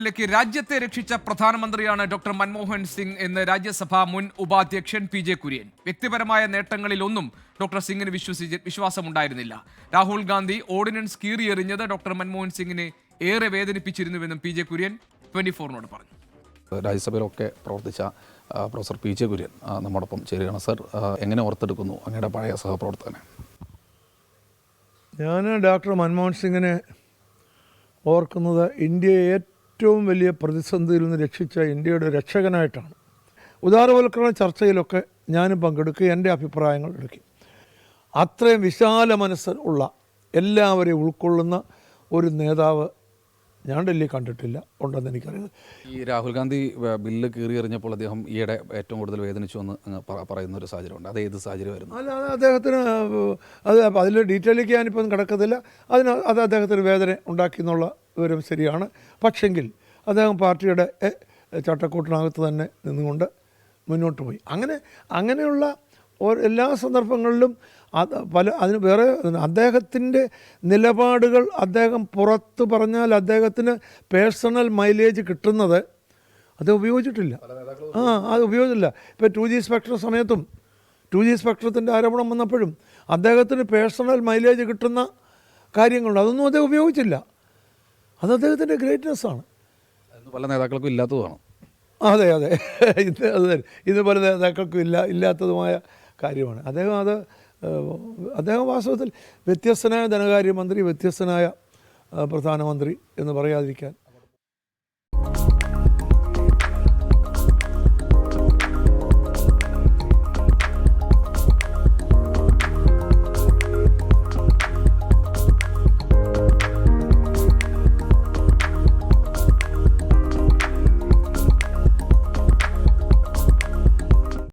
ിലേക്ക് രാജ്യത്തെ രക്ഷിച്ച പ്രധാനമന്ത്രിയാണ് ഡോക്ടർ മൻമോഹൻ സിംഗ് എന്ന് രാജ്യസഭാ മുൻ ഉപാധ്യക്ഷൻ പി ജെ കുര്യൻ. വ്യക്തിപരമായ നേട്ടങ്ങളിലൊന്നും ഡോക്ടർ സിംഗിന് വിശ്വാസമുണ്ടായിരുന്നില്ല. രാഹുൽ ഗാന്ധി ഓർഡിനൻസ് കീറിയെറിഞ്ഞത് ഡോക്ടർ മൻമോഹൻ സിംഗിനെ ഏറെ വേദനിപ്പിച്ചിരുന്നുവെന്നും പി ജെ കുര്യൻ 24 പറഞ്ഞു. രാജ്യസഭയിലൊക്കെ പ്രവർത്തിച്ച പ്രൊഫസർ പി ജെ കുര്യൻ നമ്മോടൊപ്പം ചേരുകയാണ്. സർ, എങ്ങനെ ഓർത്തെടുക്കുന്നു അങ്ങയുടെ പഴയ സഹപ്രവർത്തകനെ? ഞാൻ ഡോക്ടർ മൻമോഹൻ സിംഗിനെ ഓർക്കുന്നത് ഇന്ത്യയെ ഏറ്റവും വലിയ പ്രതിസന്ധിയിൽ നിന്ന് രക്ഷിച്ച ഇന്ത്യയുടെ രക്ഷകനായിട്ടാണ്. ഉദാരവൽക്കരണ ചർച്ചയിലൊക്കെ ഞാനും പങ്കെടുക്കുകയും എൻ്റെ അഭിപ്രായങ്ങൾ എടുക്കും. അത്രയും വിശാല മനസ്സ് ഉള്ള എല്ലാവരെയും ഉൾക്കൊള്ളുന്ന ഒരു നേതാവ് ഞാൻ ഡൽഹി കണ്ടിട്ടില്ല, ഉണ്ടെന്ന് എനിക്കറിയാം. ഈ രാഹുൽ ഗാന്ധി ബില്ല് കീറിയെറിഞ്ഞപ്പോൾ അദ്ദേഹം ഈയിടെ ഏറ്റവും കൂടുതൽ വേദനിച്ചു എന്ന് പറയുന്ന ഒരു സാഹചര്യമുണ്ട്. അത് ഏത് സാഹചര്യമായിരുന്നു? അല്ല, അത് അദ്ദേഹത്തിന് അതിൽ ഡീറ്റെയിലേക്ക് ഞാനിപ്പം കിടക്കത്തില്ല. അത് അദ്ദേഹത്തിന് വേദന ഉണ്ടാക്കി എന്നുള്ള വിവരം ശരിയാണ്. പക്ഷെങ്കിൽ അദ്ദേഹം പാർട്ടിയുടെ ചട്ടക്കൂട്ടിനകത്ത് തന്നെ നിന്നുകൊണ്ട് മുന്നോട്ട് പോയി. അങ്ങനെയുള്ള എല്ലാ സന്ദർഭങ്ങളിലും അതിന് വേറെ അദ്ദേഹത്തിൻ്റെ നിലപാടുകൾ അദ്ദേഹം പുറത്ത് പറഞ്ഞാൽ അദ്ദേഹത്തിന് പേഴ്സണൽ മൈലേജ് കിട്ടുന്നത് അത് ഉപയോഗിച്ചിട്ടില്ല. അത് ഉപയോഗിച്ചില്ല. ഇപ്പോൾ 2G സ്പെക്ട്രം സമയത്തും 2G സ്പെക്ട്രത്തിൻ്റെ ആരോപണം വന്നപ്പോഴും അദ്ദേഹത്തിന് പേഴ്സണൽ മൈലേജ് കിട്ടുന്ന കാര്യങ്ങളുണ്ട്. അതൊന്നും അദ്ദേഹം ഉപയോഗിച്ചില്ല. അത് അദ്ദേഹത്തിൻ്റെ ഗ്രേറ്റ്നെസ്സാണ്. പല നേതാക്കൾക്കും ഇല്ലാത്തതുമാണ്. അതെ, ഇത് പല നേതാക്കൾക്കും ഇല്ലാത്തതുമായ കാര്യമാണ്. അദ്ദേഹം വാസ്തവത്തിൽ വ്യത്യസ്തനായ ധനകാര്യമന്ത്രി, വ്യത്യസ്തനായ പ്രധാനമന്ത്രി എന്ന് പറയാതിരിക്കാൻ